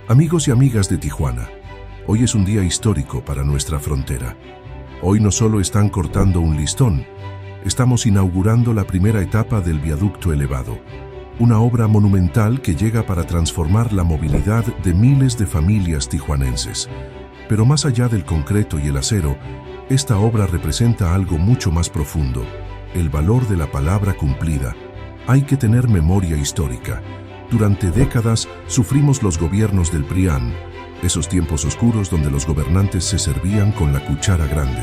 Amigos y amigas de Tijuana, hoy es un día histórico para nuestra frontera. Hoy no solo están cortando un listón, estamos inaugurando la primera etapa del viaducto elevado, una obra monumental que llega para transformar la movilidad de miles de familias tijuanenses. Pero más allá del concreto y el acero, esta obra representa algo mucho más profundo, el valor de la palabra cumplida. Hay que tener memoria histórica. Durante décadas sufrimos los gobiernos del PRIAN, esos tiempos oscuros donde los gobernantes se servían con la cuchara grande.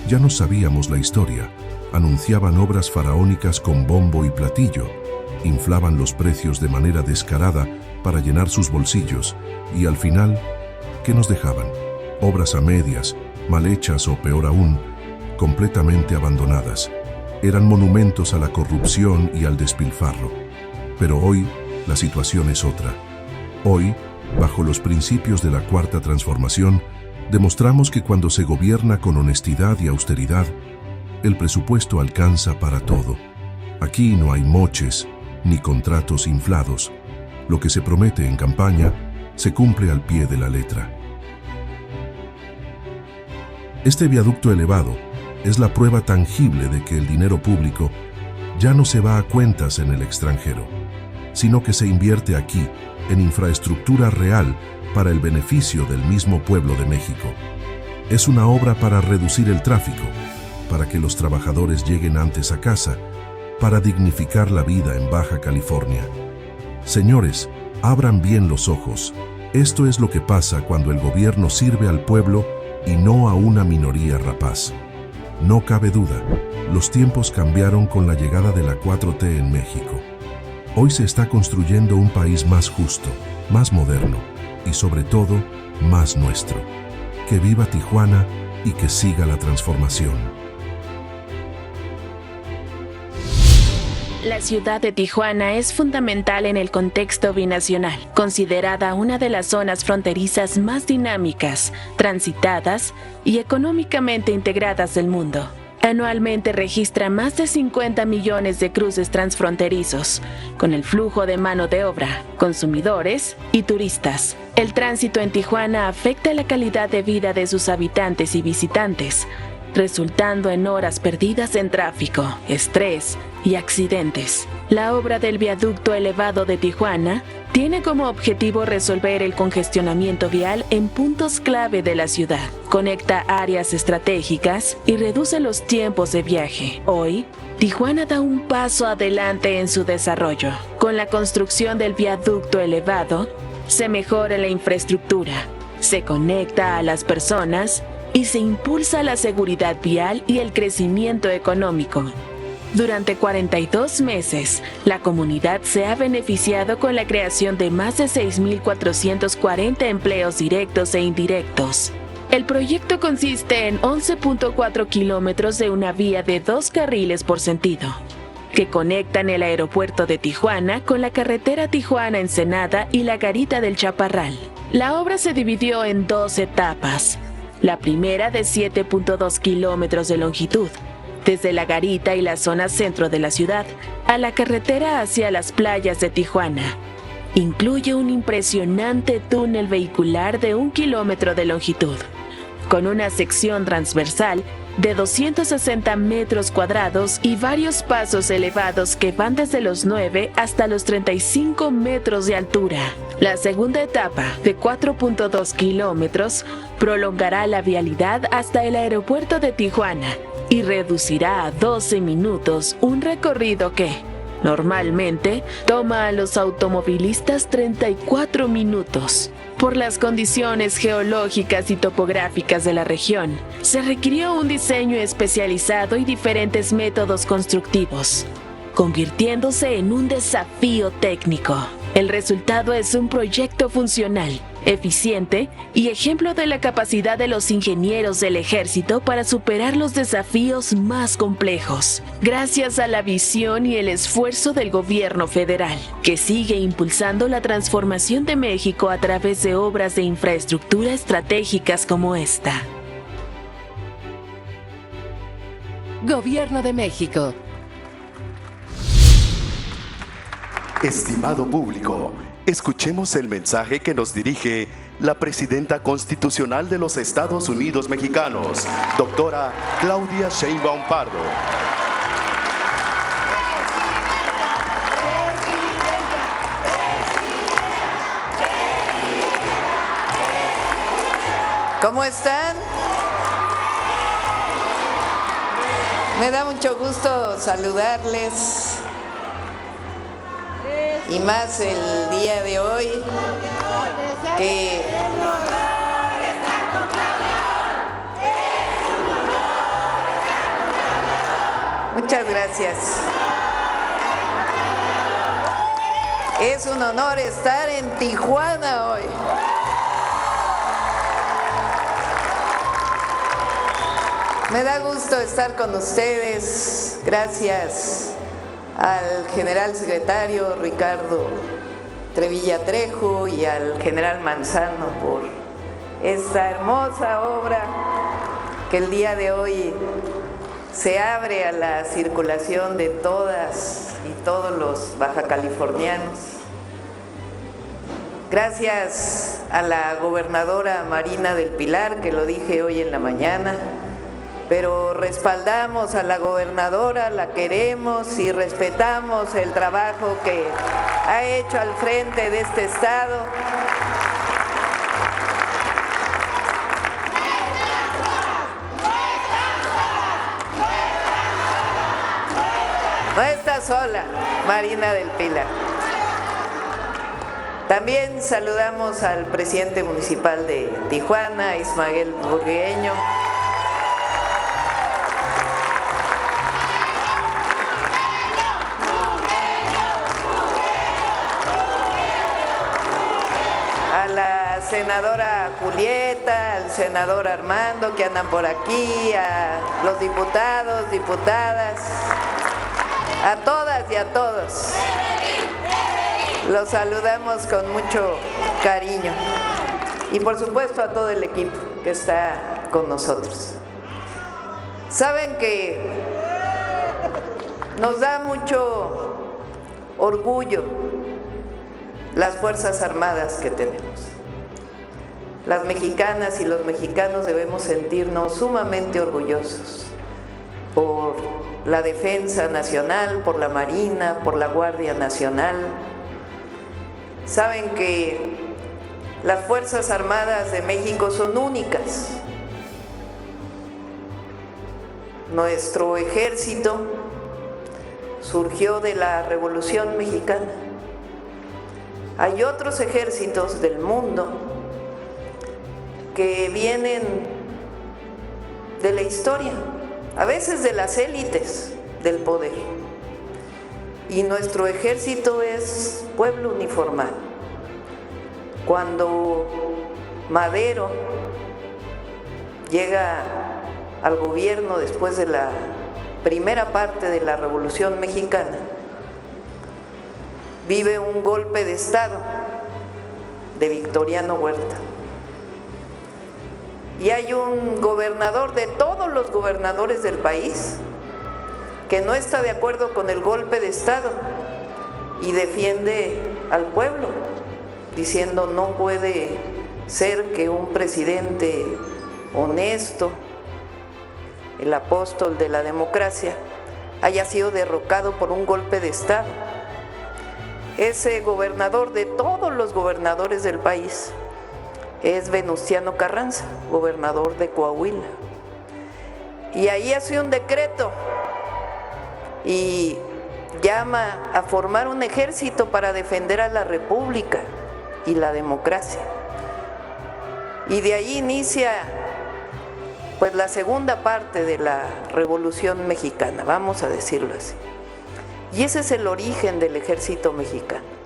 Ya no sabíamos la historia, anunciaban obras faraónicas con bombo y platillo, inflaban los precios de manera descarada para llenar sus bolsillos y al final, ¿qué nos dejaban? Obras a medias, mal hechas o peor aún, completamente abandonadas. Eran monumentos a la corrupción y al despilfarro. Pero hoy, la situación es otra. Hoy, bajo los principios de la Cuarta Transformación, demostramos que cuando se gobierna con honestidad y austeridad, el presupuesto alcanza para todo. Aquí no hay moches ni contratos inflados. Lo que se promete en campaña se cumple al pie de la letra. Este viaducto elevado es la prueba tangible de que el dinero público ya no se va a cuentas en el extranjero, sino que se invierte aquí, en infraestructura real para el beneficio del mismo pueblo de México. Es una obra para reducir el tráfico, para que los trabajadores lleguen antes a casa, para dignificar la vida en Baja California. Señores, abran bien los ojos. Esto es lo que pasa cuando el gobierno sirve al pueblo y no a una minoría rapaz. No cabe duda, los tiempos cambiaron con la llegada de la 4T en México. Hoy se está construyendo un país más justo, más moderno y sobre todo, más nuestro. Que viva Tijuana y que siga la transformación. La ciudad de Tijuana es fundamental en el contexto binacional, considerada una de las zonas fronterizas más dinámicas, transitadas y económicamente integradas del mundo. Anualmente registra más de 50 millones de cruces transfronterizos, con el flujo de mano de obra, consumidores y turistas. El tránsito en Tijuana afecta la calidad de vida de sus habitantes y visitantes, resultando en horas perdidas en tráfico, estrés y accidentes. La obra del viaducto elevado de Tijuana tiene como objetivo resolver el congestionamiento vial en puntos clave de la ciudad, conecta áreas estratégicas y reduce los tiempos de viaje. Hoy, Tijuana da un paso adelante en su desarrollo. Con la construcción del viaducto elevado, se mejora la infraestructura, se conecta a las personas y se impulsa la seguridad vial y el crecimiento económico. Durante 42 meses, la comunidad se ha beneficiado con la creación de más de 6.440 empleos directos e indirectos. El proyecto consiste en 11.4 kilómetros de una vía de 2 carriles por sentido, que conectan el aeropuerto de Tijuana con la carretera Tijuana-Ensenada y la Garita del Chaparral. La obra se dividió en 2 etapas. La primera de 7.2 kilómetros de longitud, desde la Garita y la zona centro de la ciudad, a la carretera hacia las playas de Tijuana. Incluye un impresionante túnel vehicular de 1 kilómetro de longitud, con una sección transversal de 260 metros cuadrados y varios pasos elevados que van desde los 9 hasta los 35 metros de altura. La segunda etapa, de 4.2 kilómetros, prolongará la vialidad hasta el aeropuerto de Tijuana y reducirá a 12 minutos un recorrido que, normalmente, toma a los automovilistas 34 minutos. Por las condiciones geológicas y topográficas de la región, se requirió un diseño especializado y diferentes métodos constructivos, convirtiéndose en un desafío técnico. El resultado es un proyecto funcional, eficiente y ejemplo de la capacidad de los ingenieros del ejército para superar los desafíos más complejos, gracias a la visión y el esfuerzo del gobierno federal, que sigue impulsando la transformación de México a través de obras de infraestructura estratégicas como esta. Gobierno de México. Estimado público, Escuchemos el mensaje que nos dirige la Presidenta Constitucional de los Estados Unidos Mexicanos, doctora Claudia Sheinbaum Pardo. ¿Cómo están? Me da mucho gusto saludarles, y más el día de hoy, que muchas gracias. Es un honor estar en Tijuana hoy. Me da gusto estar con ustedes. Gracias al general secretario Ricardo Trevilla Trejo y al general Manzano por esta hermosa obra que el día de hoy se abre a la circulación de todas y todos los bajacalifornianos. Gracias a la gobernadora Marina del Pilar, que lo dije hoy en la mañana, pero respaldamos a la gobernadora, la queremos y respetamos el trabajo que ha hecho al frente de este estado. No está sola, Marina del Pilar. También saludamos al presidente municipal de Tijuana, Ismael Burgueño. Senadora Julieta, al senador Armando, que andan por aquí, a los diputados, diputadas, a todas y a todos. Los saludamos con mucho cariño y por supuesto a todo el equipo que está con nosotros. Saben que nos da mucho orgullo las Fuerzas Armadas que tenemos. Las mexicanas y los mexicanos debemos sentirnos sumamente orgullosos por la defensa nacional, por la Marina, por la Guardia Nacional. Saben que las Fuerzas Armadas de México son únicas. Nuestro ejército surgió de la Revolución Mexicana. Hay otros ejércitos del mundo que vienen de la historia, a veces de las élites del poder. Y nuestro ejército es pueblo uniformado. Cuando Madero llega al gobierno después de la primera parte de la Revolución Mexicana, vive un golpe de Estado de Victoriano Huerta. Y hay un gobernador de todos los gobernadores del país que no está de acuerdo con el golpe de Estado y defiende al pueblo, diciendo no puede ser que un presidente honesto, el apóstol de la democracia, haya sido derrocado por un golpe de Estado. Ese gobernador de todos los gobernadores del país es Venustiano Carranza, gobernador de Coahuila. Y ahí hace un decreto y llama a formar un ejército para defender a la República y la democracia. Y de ahí inicia pues la segunda parte de la Revolución Mexicana, vamos a decirlo así. Y ese es el origen del ejército mexicano.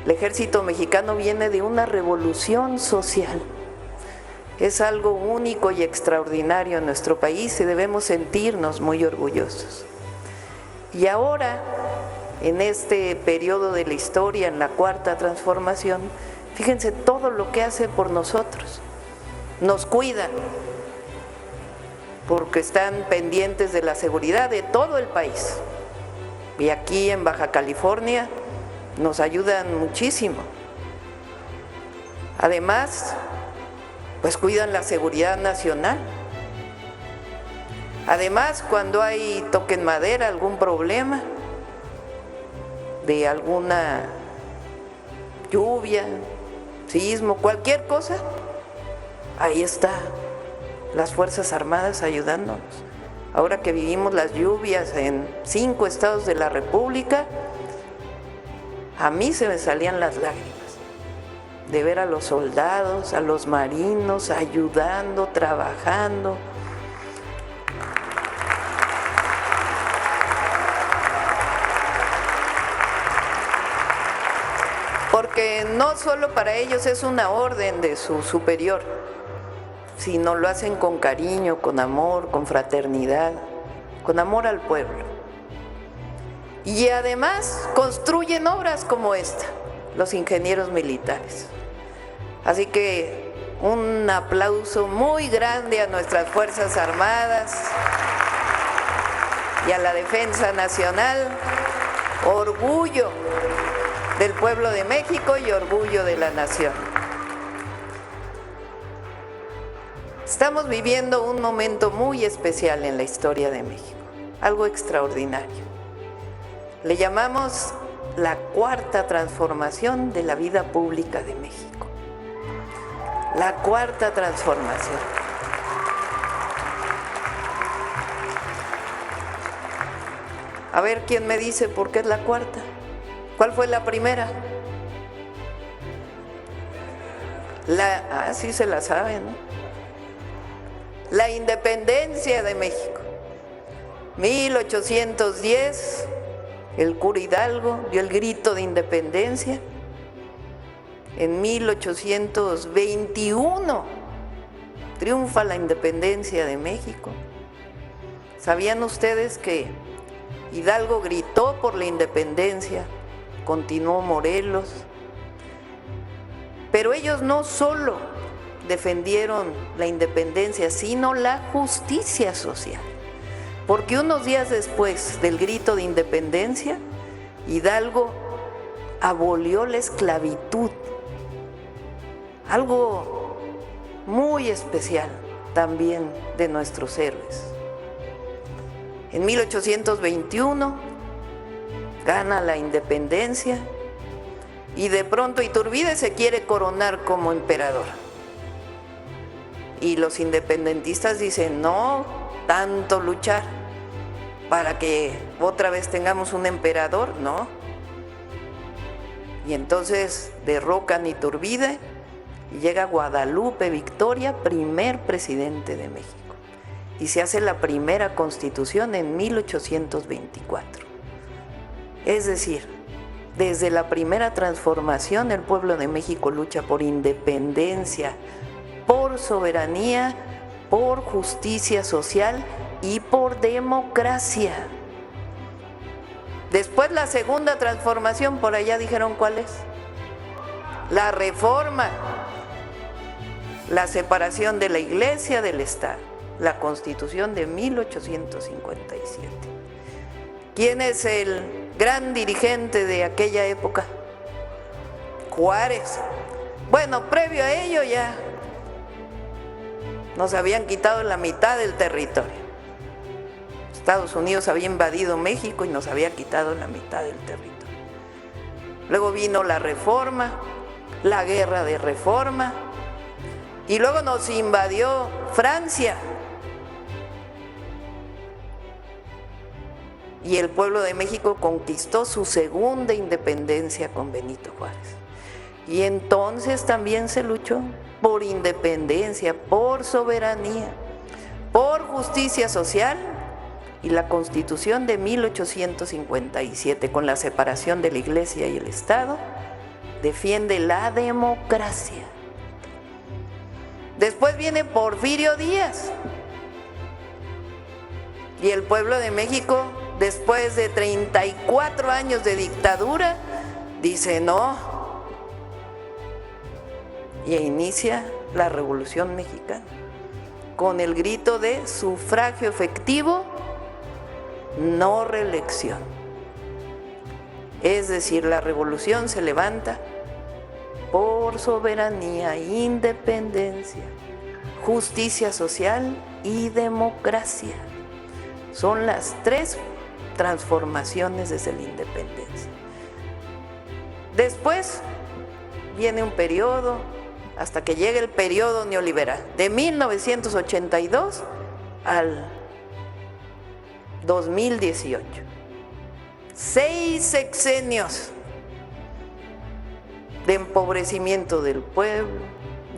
El ejército mexicano viene de una revolución social. Es algo único y extraordinario en nuestro país y debemos sentirnos muy orgullosos. Y ahora, en este periodo de la historia, en la Cuarta Transformación, fíjense todo lo que hace por nosotros. Nos cuidan, porque están pendientes de la seguridad de todo el país. Y aquí en Baja California nos ayudan muchísimo. Además, pues cuidan la seguridad nacional. Además, cuando hay, toquen madera, algún problema de alguna lluvia, sismo, cualquier cosa, ahí está las Fuerzas Armadas ayudándonos. Ahora que vivimos las lluvias en 5 estados de la República, a mí se me salían las lágrimas de ver a los soldados, a los marinos ayudando, trabajando. Porque no solo para ellos es una orden de su superior, sino lo hacen con cariño, con amor, con fraternidad, con amor al pueblo. Y además construyen obras como esta, los ingenieros militares. Así que un aplauso muy grande a nuestras Fuerzas Armadas y a la Defensa Nacional, orgullo del pueblo de México y orgullo de la nación. Estamos viviendo un momento muy especial en la historia de México, algo extraordinario. Le llamamos la cuarta transformación de la vida pública de México. La cuarta transformación. A ver quién me dice por qué es la cuarta. ¿Cuál fue la primera? Sí se la sabe, ¿no? La independencia de México. 1810, el cura Hidalgo dio el grito de independencia. En 1821 triunfa la independencia de México. ¿Sabían ustedes que Hidalgo gritó por la independencia? Continuó Morelos. Pero ellos no solo defendieron la independencia, sino la justicia social. Porque unos días después del grito de independencia, Hidalgo abolió la esclavitud. Algo muy especial también de nuestros héroes. En 1821 gana la independencia y de pronto Iturbide se quiere coronar como emperador. Y los independentistas dicen, no, tanto luchar para que otra vez tengamos un emperador, no. Y entonces derrocan Iturbide y llega Guadalupe Victoria, primer presidente de México. Y se hace la primera constitución en 1824. Es decir, desde la primera transformación el pueblo de México lucha por independencia, por soberanía, por justicia social y por democracia. Después la segunda transformación, por allá dijeron cuál es. La reforma, la separación de la Iglesia del Estado, la Constitución de 1857. ¿Quién es el gran dirigente de aquella época? Juárez. Bueno, previo a ello ya nos habían quitado la mitad del territorio. Estados Unidos había invadido México y nos había quitado la mitad del territorio. Luego vino la Reforma, la Guerra de Reforma, y luego nos invadió Francia. Y el pueblo de México conquistó su segunda independencia con Benito Juárez. Y entonces también se luchó por independencia, por soberanía, por justicia social, y la Constitución de 1857, con la separación de la Iglesia y el Estado, defiende la democracia. Después viene Porfirio Díaz. Y el pueblo de México, después de 34 años de dictadura, dice no. Y inicia la Revolución Mexicana con el grito de sufragio efectivo, no reelección. Es decir, la revolución se levanta por soberanía, independencia, justicia social y democracia. Son las tres transformaciones desde la independencia. Después viene un periodo, hasta que llega el periodo neoliberal, de 1982 al 2018. 6 sexenios de empobrecimiento del pueblo,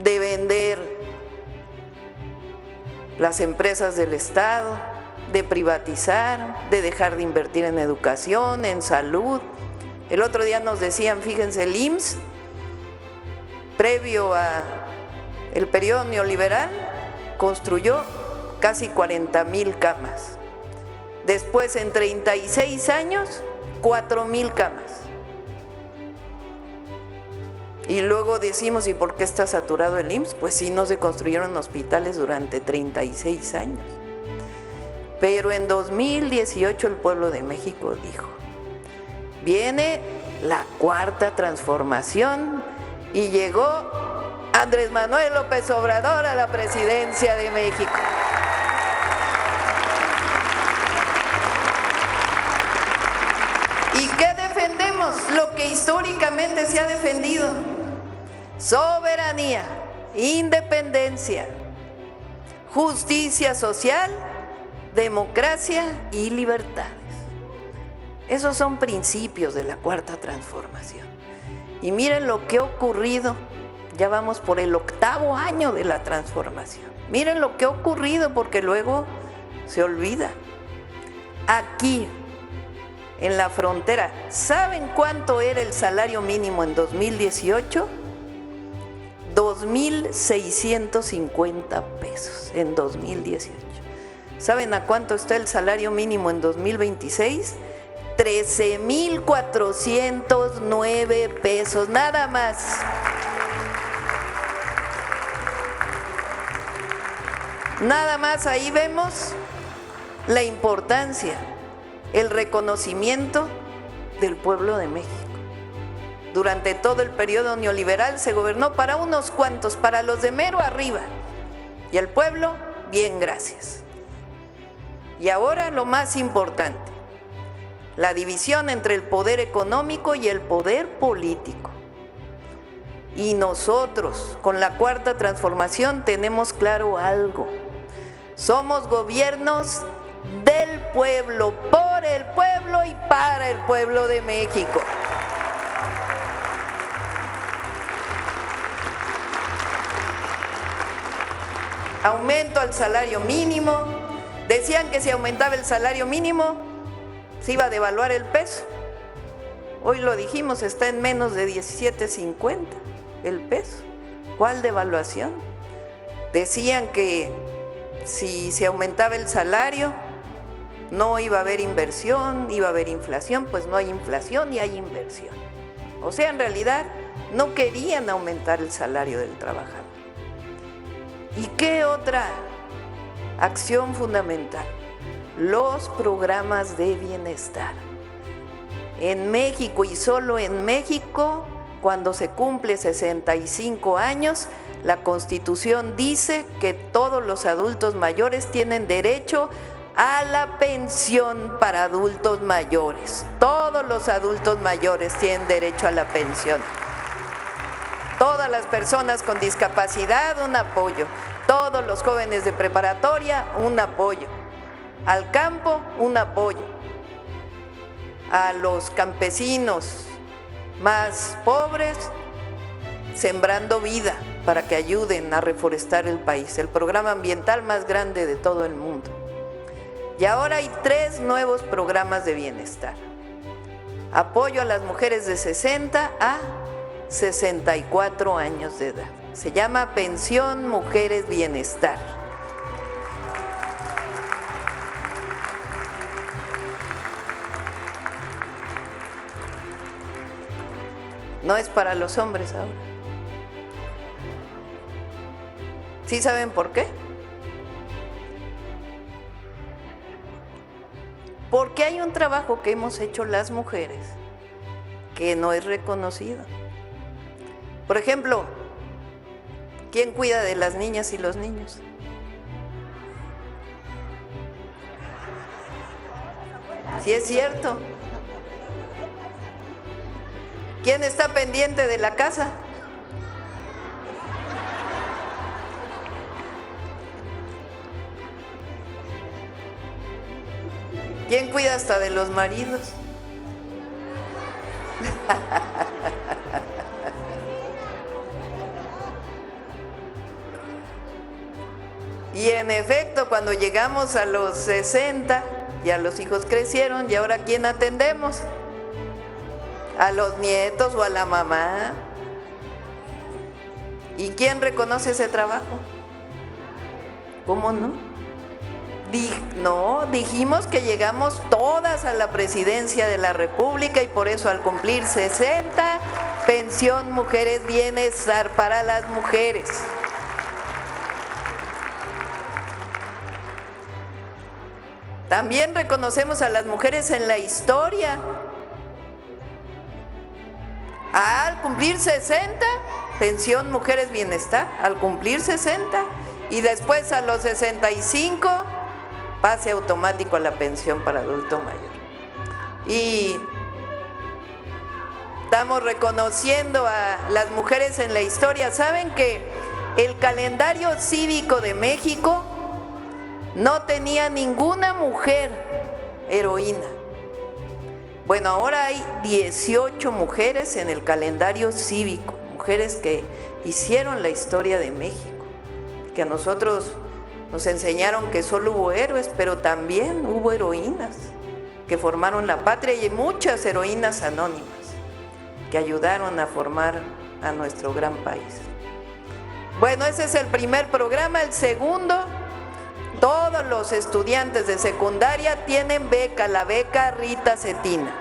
de vender las empresas del Estado, de privatizar, de dejar de invertir en educación, en salud. El otro día nos decían, fíjense, el IMSS, previo al periodo neoliberal, construyó casi 40,000 camas. Después, en 36 años, 4,000 camas. Y luego decimos, ¿y por qué está saturado el IMSS? Pues sí, no se construyeron hospitales durante 36 años. Pero en 2018 el pueblo de México dijo, viene la cuarta transformación y llegó Andrés Manuel López Obrador a la presidencia de México. ¿Y qué defendemos? Lo que históricamente se ha defendido: soberanía, independencia, justicia social, democracia y libertades. Esos son principios de la cuarta transformación. Y miren lo que ha ocurrido, ya vamos por el 8º año de la transformación. Miren lo que ha ocurrido, porque luego se olvida. Aquí, en la frontera, ¿saben cuánto era el salario mínimo en 2018? 2,650 pesos en 2018. ¿Saben a cuánto está el salario mínimo en 2026? 13,409 pesos, nada más. Nada más, ahí vemos la importancia, el reconocimiento del pueblo de México. Durante todo el periodo neoliberal se gobernó para unos cuantos, para los de mero arriba. Y el pueblo, bien, gracias. Y ahora lo más importante: la división entre el poder económico y el poder político. Y nosotros, con la cuarta transformación, tenemos claro algo: somos gobiernos del pueblo, por el pueblo y para el pueblo de México. Aumento al salario mínimo. Decían que si aumentaba el salario mínimo se iba a devaluar el peso. Hoy lo dijimos, está en menos de 17.50 el peso. ¿Cuál devaluación? Decían que si se aumentaba el salario no iba a haber inversión, iba a haber inflación. Pues no hay inflación y hay inversión. O sea, en realidad no querían aumentar el salario del trabajador. ¿Y qué otra acción fundamental? Los programas de bienestar. En México, y solo en México, cuando se cumple 65 años, la Constitución dice que todos los adultos mayores tienen derecho a la pensión para adultos mayores. Todos los adultos mayores tienen derecho a la pensión. Todas las personas con discapacidad, un apoyo. Todos los jóvenes de preparatoria, un apoyo. Al campo, un apoyo. A los campesinos más pobres, sembrando vida para que ayuden a reforestar el país. El programa ambiental más grande de todo el mundo. Y ahora hay 3 nuevos programas de bienestar. Apoyo a las mujeres de 60 a 64 años de edad. Se llama Pensión Mujeres Bienestar. No es para los hombres ahora. ¿Sí saben por qué? Porque hay un trabajo que hemos hecho las mujeres que no es reconocido. Por ejemplo, ¿quién cuida de las niñas y los niños? Sí es cierto. ¿Quién está pendiente de la casa? ¿Quién cuida hasta de los maridos? Y en efecto, cuando llegamos a los 60, ya los hijos crecieron, y ahora ¿quién atendemos? ¿A los nietos o a la mamá? ¿Y quién reconoce ese trabajo? ¿Cómo no? No, dijimos que llegamos todas a la presidencia de la República y por eso al cumplir 60, pensión mujeres, bienestar para las mujeres. También reconocemos a las mujeres en la historia. Al cumplir 60, pensión mujeres, bienestar, al cumplir 60 y después a los 65, pase automático a la pensión para adulto mayor. Y estamos reconociendo a las mujeres en la historia. ¿Saben que el calendario cívico de México no tenía ninguna mujer heroína? Bueno, ahora hay 18 mujeres en el calendario cívico, mujeres que hicieron la historia de México, que a nosotros nos enseñaron que solo hubo héroes, pero también hubo heroínas que formaron la patria y muchas heroínas anónimas que ayudaron a formar a nuestro gran país. Bueno, ese es el primer programa. El segundo, todos los estudiantes de secundaria tienen beca, la beca Rita Cetina.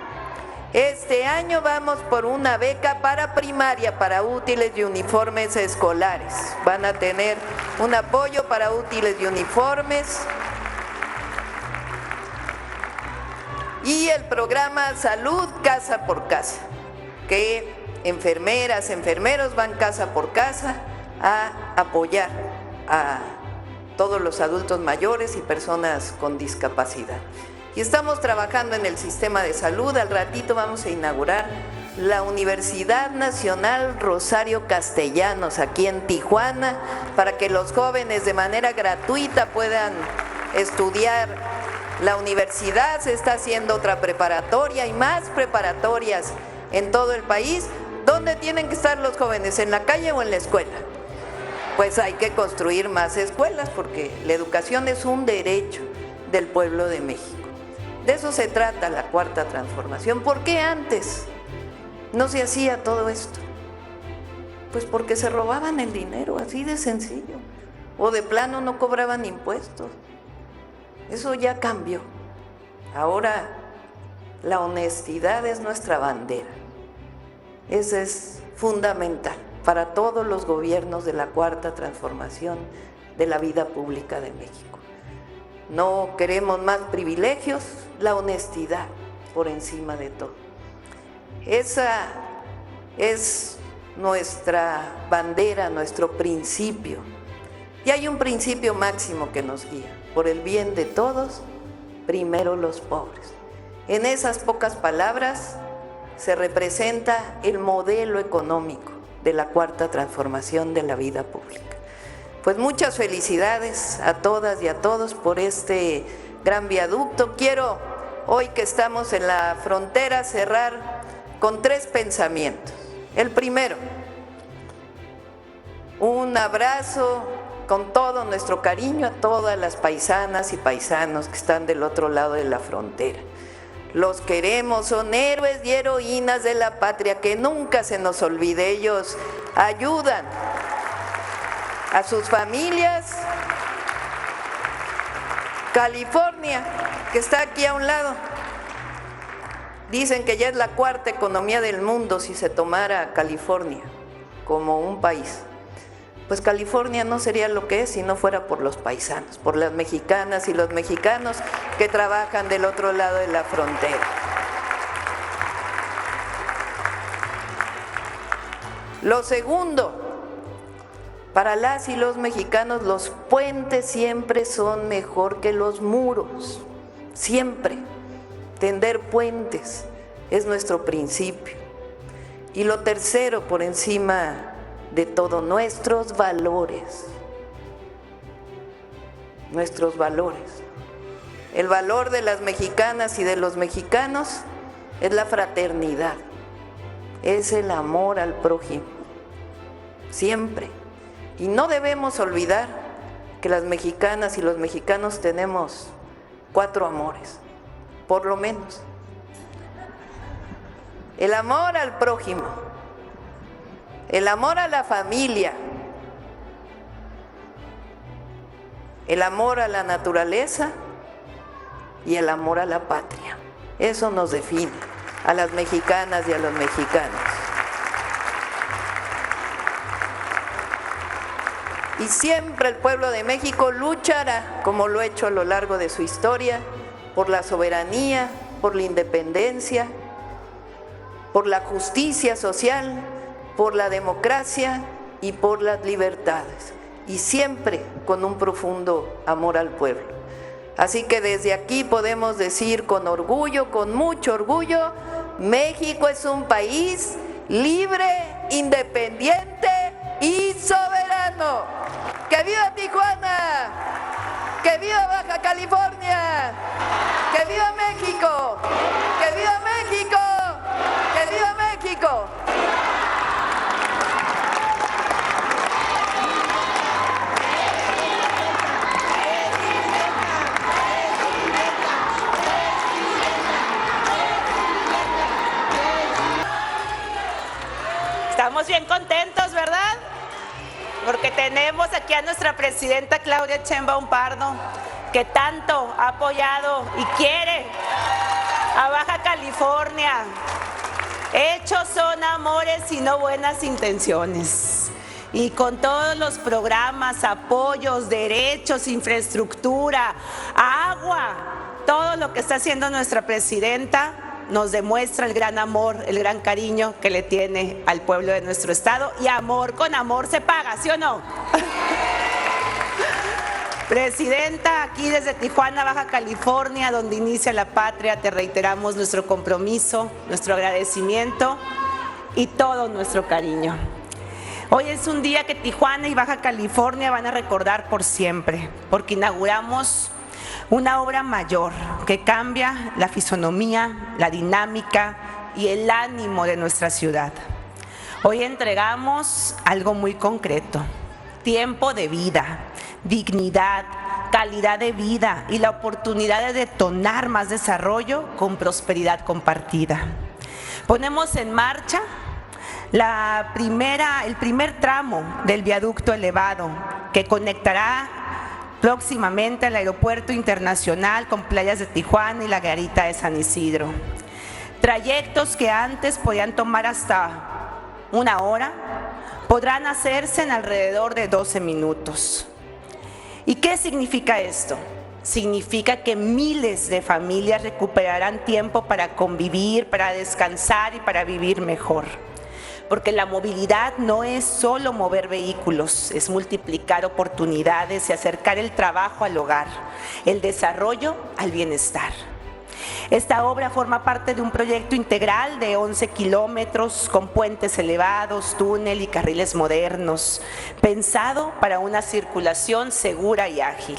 Este año vamos por una beca para primaria, para útiles y uniformes escolares. Van a tener un apoyo para útiles y uniformes. Y el programa Salud Casa por Casa, que enfermeras, enfermeros van casa por casa a apoyar a todos los adultos mayores y personas con discapacidad. Y estamos trabajando en el sistema de salud. Al ratito vamos a inaugurar la Universidad Nacional Rosario Castellanos aquí en Tijuana, para que los jóvenes de manera gratuita puedan estudiar la universidad. Se está haciendo otra preparatoria y más preparatorias en todo el país. ¿Dónde tienen que estar los jóvenes? ¿En la calle o en la escuela? Pues hay que construir más escuelas, porque la educación es un derecho del pueblo de México. De eso se trata la Cuarta Transformación. ¿Por qué antes no se hacía todo esto? Pues porque se robaban el dinero, así de sencillo. O de plano no cobraban impuestos. Eso ya cambió. Ahora la honestidad es nuestra bandera. Esa es fundamental para todos los gobiernos de la Cuarta Transformación de la vida pública de México. No queremos más privilegios, la honestidad por encima de todo. Esa es nuestra bandera, nuestro principio. Y hay un principio máximo que nos guía: por el bien de todos, primero los pobres. En esas pocas palabras se representa el modelo económico de la Cuarta Transformación de la vida pública. Pues muchas felicidades a todas y a todos por este gran viaducto. Quiero, hoy que estamos en la frontera, cerrar con 3 pensamientos. El primero, un abrazo con todo nuestro cariño a todas las paisanas y paisanos que están del otro lado de la frontera. Los queremos, son héroes y heroínas de la patria, que nunca se nos olvide. Ellos ayudan a sus familias. California, que está aquí a un lado, dicen que ya es la 4ª economía del mundo si se tomara California como un país. Pues California no sería lo que es si no fuera por los paisanos, por las mexicanas y los mexicanos que trabajan del otro lado de la frontera. Lo segundo, para las y los mexicanos los puentes siempre son mejor que los muros, siempre. Tender puentes es nuestro principio. Y lo tercero, por encima de todo, nuestros valores. Nuestros valores. El valor de las mexicanas y de los mexicanos es la fraternidad, es el amor al prójimo, siempre. Y no debemos olvidar que las mexicanas y los mexicanos tenemos 4 amores, por lo menos. El amor al prójimo, el amor a la familia, el amor a la naturaleza y el amor a la patria. Eso nos define a las mexicanas y a los mexicanos. Y siempre el pueblo de México luchará, como lo ha hecho a lo largo de su historia, por la soberanía, por la independencia, por la justicia social, por la democracia y por las libertades. Y siempre con un profundo amor al pueblo. Así que desde aquí podemos decir con orgullo, con mucho orgullo, México es un país libre, independiente y soberano. ¡Que viva Tijuana! ¡Que viva Baja California! ¡Que viva México! ¡Que viva México! ¡Que viva México! Estamos bien contentos, ¿verdad? Porque tenemos aquí a nuestra presidenta Claudia Sheinbaum Pardo, que tanto ha apoyado y quiere a Baja California. Hechos son amores y no buenas intenciones. Y con todos los programas, apoyos, derechos, infraestructura, agua, todo lo que está haciendo nuestra presidenta, nos demuestra el gran amor, el gran cariño que le tiene al pueblo de nuestro estado. Y amor con amor se paga, ¿sí o no? Presidenta, aquí desde Tijuana, Baja California, donde inicia la patria, te reiteramos nuestro compromiso, nuestro agradecimiento y todo nuestro cariño. Hoy es un día que Tijuana y Baja California van a recordar por siempre, porque inauguramos una obra mayor que cambia la fisonomía, la dinámica y el ánimo de nuestra ciudad. Hoy entregamos algo muy concreto: tiempo de vida, dignidad, calidad de vida y la oportunidad de detonar más desarrollo con prosperidad compartida. Ponemos en marcha el primer tramo del viaducto elevado que conectará próximamente al Aeropuerto Internacional con playas de Tijuana y la Garita de San Isidro. Trayectos que antes podían tomar hasta 1 hora, podrán hacerse en alrededor de 12 minutos. ¿Y qué significa esto? Significa que miles de familias recuperarán tiempo para convivir, para descansar y para vivir mejor. Porque la movilidad no es solo mover vehículos, es multiplicar oportunidades y acercar el trabajo al hogar, el desarrollo al bienestar. Esta obra forma parte de un proyecto integral de 11 kilómetros con puentes elevados, túnel y carriles modernos, pensado para una circulación segura y ágil.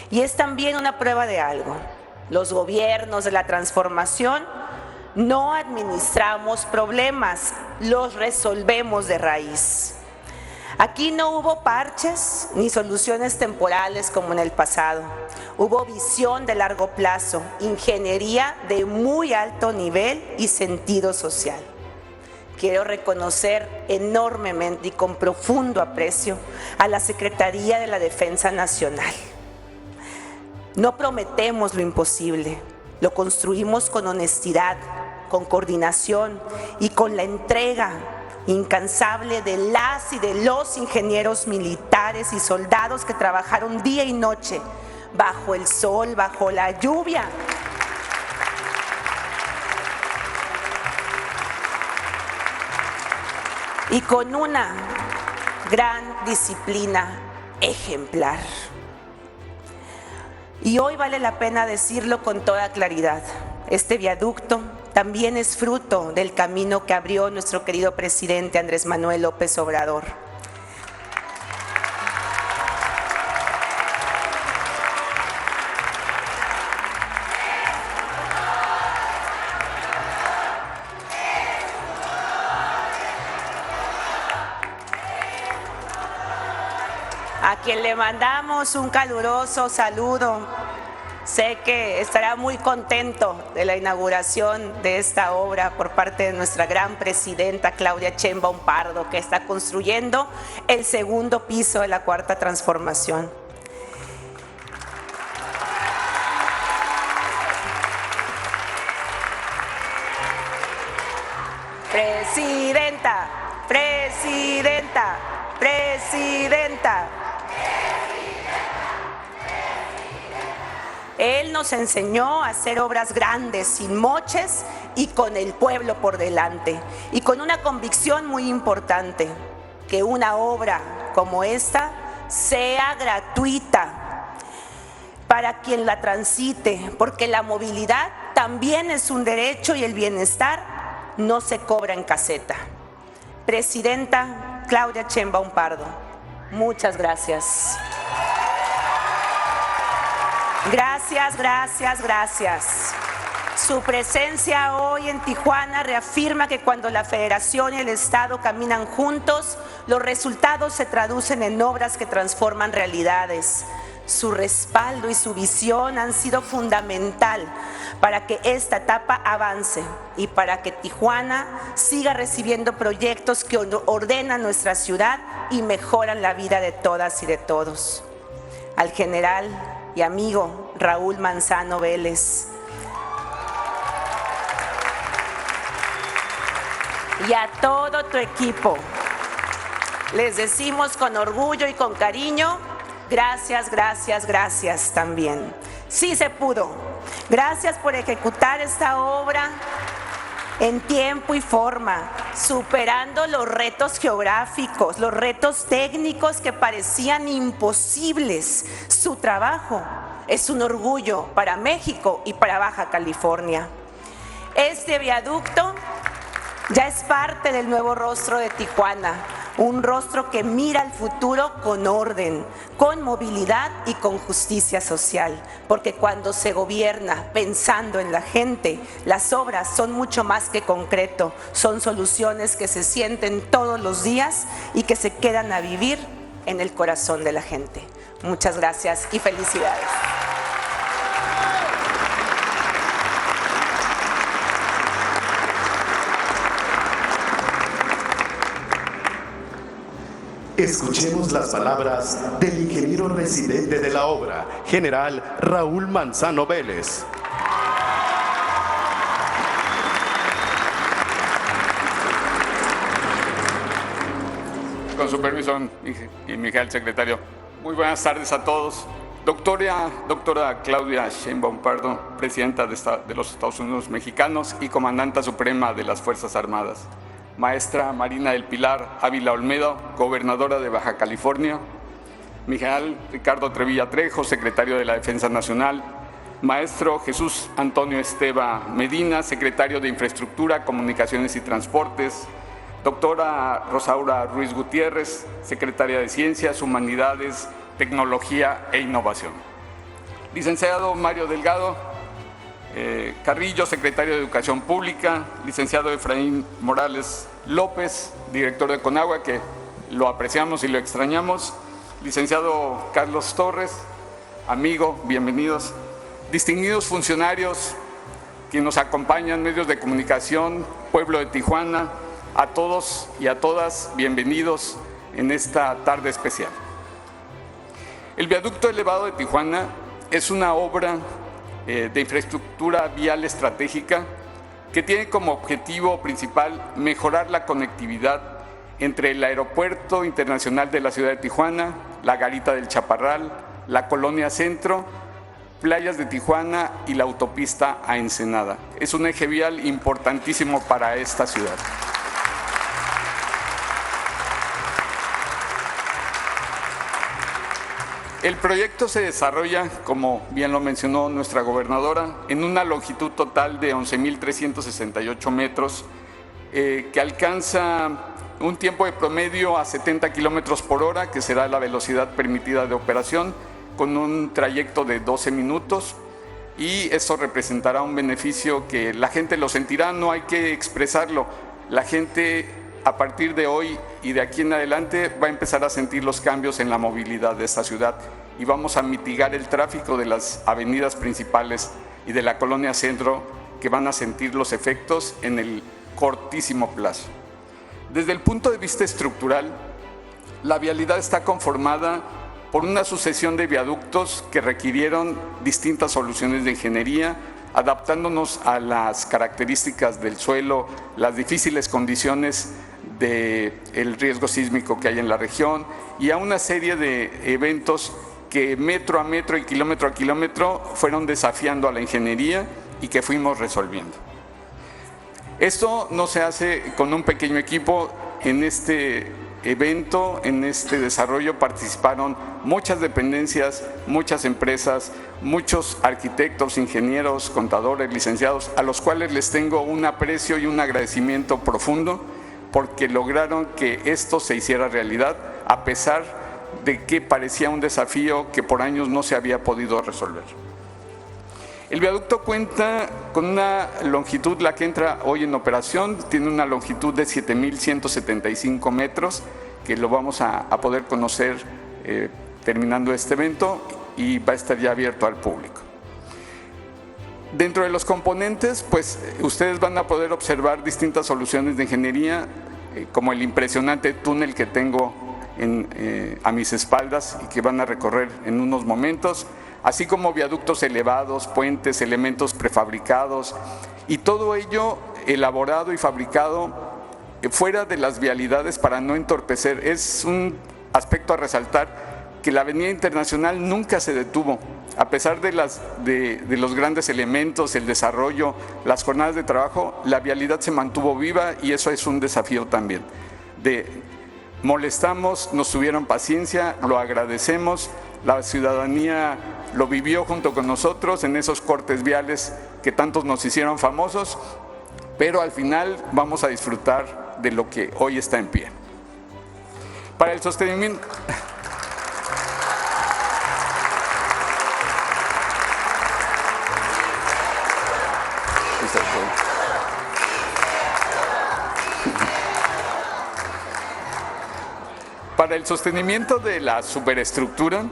Y es también una prueba de algo: los gobiernos de la transformación no administramos problemas, los resolvemos de raíz. Aquí no hubo parches ni soluciones temporales como en el pasado. Hubo visión de largo plazo, ingeniería de muy alto nivel y sentido social. Quiero reconocer enormemente y con profundo aprecio a la Secretaría de la Defensa Nacional. No prometemos lo imposible, lo construimos con honestidad, con coordinación y con la entrega incansable de las y de los ingenieros militares y soldados que trabajaron día y noche, bajo el sol, bajo la lluvia. y con una gran disciplina ejemplar. Y hoy vale la pena decirlo con toda claridad. Este viaducto también es fruto del camino que abrió nuestro querido presidente Andrés Manuel López Obrador. A quien le mandamos un caluroso saludo. Sé que estará muy contento de la inauguración de esta obra por parte de nuestra gran presidenta Claudia Sheinbaum Pardo, que está construyendo el segundo piso de la Cuarta Transformación. Presidenta, presidenta, presidenta. Él nos enseñó a hacer obras grandes, sin moches y con el pueblo por delante. Y con una convicción muy importante, que una obra como esta sea gratuita para quien la transite, porque la movilidad también es un derecho y el bienestar no se cobra en caseta. Presidenta Claudia Sheinbaum Pardo, muchas gracias. Gracias, gracias, gracias. Su presencia hoy en Tijuana reafirma que cuando la Federación y el Estado caminan juntos, los resultados se traducen en obras que transforman realidades. Su respaldo y su visión han sido fundamental para que esta etapa avance y para que Tijuana siga recibiendo proyectos que ordenan nuestra ciudad y mejoran la vida de todas y de todos. Al general y amigo Raúl Manzano Vélez y a todo tu equipo, les decimos con orgullo y con cariño, gracias, gracias, gracias también. Sí se pudo. Gracias por ejecutar esta obra en tiempo y forma, superando los retos geográficos, los retos técnicos que parecían imposibles. Su trabajo es un orgullo para México y para Baja California. Este viaducto ya es parte del nuevo rostro de Tijuana, un rostro que mira al futuro con orden, con movilidad y con justicia social, porque cuando se gobierna pensando en la gente, las obras son mucho más que concreto, son soluciones que se sienten todos los días y que se quedan a vivir en el corazón de la gente. Muchas gracias y felicidades. Escuchemos las palabras del ingeniero residente de la obra, general Raúl Manzano Vélez. Con su permiso, y Miguel, secretario. Muy buenas tardes a todos. Doctora Claudia Sheinbaum Pardo, presidenta de los Estados Unidos Mexicanos y comandanta suprema de las Fuerzas Armadas. Maestra Marina del Pilar Ávila Olmedo, gobernadora de Baja California. Mi general Ricardo Trevilla Trejo, secretario de la Defensa Nacional. Maestro Jesús Antonio Esteva Medina, secretario de Infraestructura, Comunicaciones y Transportes. Doctora Rosaura Ruiz Gutiérrez, secretaria de Ciencias, Humanidades, Tecnología e Innovación. Licenciado Mario Delgado Carrillo, secretario de Educación Pública. Licenciado Efraín Morales López, director de Conagua, que lo apreciamos y lo extrañamos. Licenciado Carlos Torres, amigo, bienvenidos. Distinguidos funcionarios que nos acompañan, medios de comunicación, pueblo de Tijuana, a todos y a todas, bienvenidos en esta tarde especial. El viaducto elevado de Tijuana es una obra de infraestructura vial estratégica que tiene como objetivo principal mejorar la conectividad entre el Aeropuerto Internacional de la Ciudad de Tijuana, la Garita del Chaparral, la Colonia Centro, Playas de Tijuana y la autopista a Ensenada. Es un eje vial importantísimo para esta ciudad. El proyecto se desarrolla, como bien lo mencionó nuestra gobernadora, en una longitud total de 11.368 metros, que alcanza un tiempo de promedio a 70 kilómetros por hora, que será la velocidad permitida de operación, con un trayecto de 12 minutos, y eso representará un beneficio que la gente lo sentirá, no hay que expresarlo. La gente a partir de hoy y de aquí en adelante va a empezar a sentir los cambios en la movilidad de esta ciudad y vamos a mitigar el tráfico de las avenidas principales y de la colonia centro, que van a sentir los efectos en el cortísimo plazo. Desde el punto de vista estructural, la vialidad está conformada por una sucesión de viaductos que requirieron distintas soluciones de ingeniería, adaptándonos a las características del suelo, las difíciles condiciones del riesgo sísmico que hay en la región y a una serie de eventos que metro a metro y kilómetro a kilómetro fueron desafiando a la ingeniería y que fuimos resolviendo. Esto no se hace con un pequeño equipo. En este evento, en este desarrollo participaron muchas dependencias, muchas empresas, muchos arquitectos, ingenieros, contadores, licenciados, a los cuales les tengo un aprecio y un agradecimiento profundo porque lograron que esto se hiciera realidad a pesar de que parecía un desafío que por años no se había podido resolver. El viaducto cuenta con una longitud, la que entra hoy en operación, tiene una longitud de 7.175 metros, que lo vamos a poder conocer terminando este evento y va a estar ya abierto al público. Dentro de los componentes, pues ustedes van a poder observar distintas soluciones de ingeniería, como el impresionante túnel que tengo a mis espaldas y que van a recorrer en unos momentos, así como viaductos elevados, puentes, elementos prefabricados y todo ello elaborado y fabricado fuera de las vialidades para no entorpecer. Es un aspecto a resaltar que la Avenida Internacional nunca se detuvo, a pesar de los grandes elementos, el desarrollo, las jornadas de trabajo, la vialidad se mantuvo viva y eso es un desafío también. Molestamos, nos tuvieron paciencia, lo agradecemos, la ciudadanía lo vivió junto con nosotros en esos cortes viales que tantos nos hicieron famosos, pero al final vamos a disfrutar de lo que hoy está en pie. Para el sostenimiento... Para el sostenimiento de la superestructura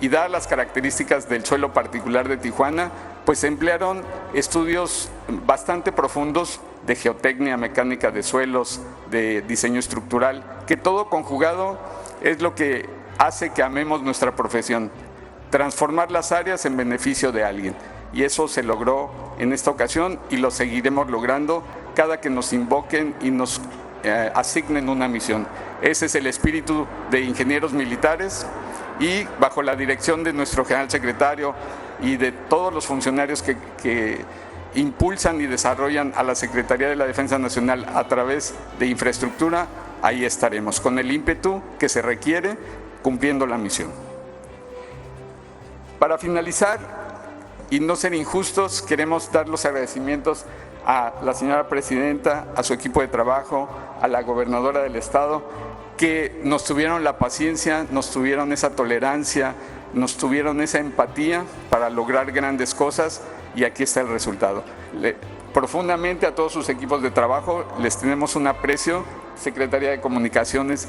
y dadas las características del suelo particular de Tijuana, pues se emplearon estudios bastante profundos de geotecnia, mecánica de suelos, de diseño estructural, que todo conjugado es lo que hace que amemos nuestra profesión, transformar las áreas en beneficio de alguien. Y eso se logró en esta ocasión y lo seguiremos logrando cada que nos invoquen y nos asignen una misión. Ese es el espíritu de Ingenieros Militares y bajo la dirección de nuestro general secretario y de todos los funcionarios que impulsan y desarrollan a la Secretaría de la Defensa Nacional a través de infraestructura, ahí estaremos, con el ímpetu que se requiere, cumpliendo la misión. Para finalizar, y no ser injustos, queremos dar los agradecimientos a la señora presidenta, a su equipo de trabajo, a la gobernadora del estado, que nos tuvieron la paciencia, nos tuvieron esa tolerancia, nos tuvieron esa empatía para lograr grandes cosas y aquí está el resultado. Profundamente a todos sus equipos de trabajo les tenemos un aprecio, Secretaría de Comunicaciones,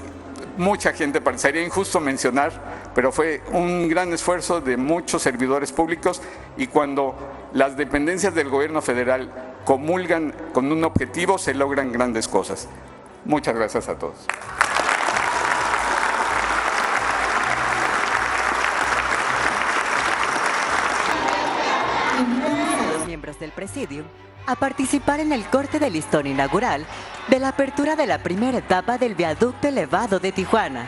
mucha gente, parecería injusto mencionar, pero fue un gran esfuerzo de muchos servidores públicos y cuando las dependencias del gobierno federal comulgan con un objetivo se logran grandes cosas. Muchas gracias a todos. Miembros del Presidium a participar en el corte de listón inaugural de la apertura de la primera etapa del viaducto elevado de Tijuana.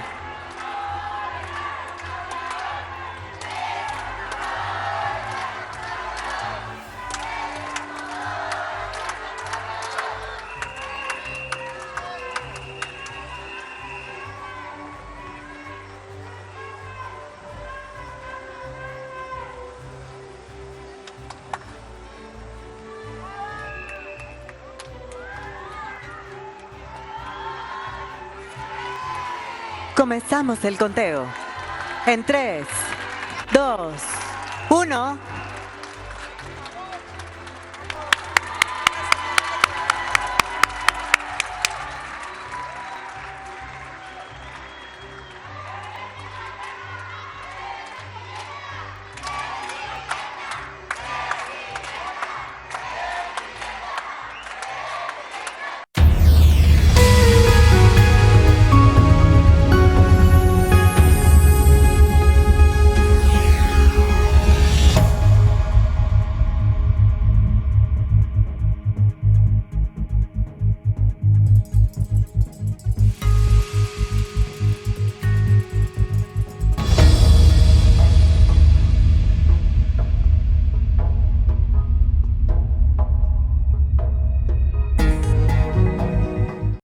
Comenzamos el conteo. En 3, 2, 1...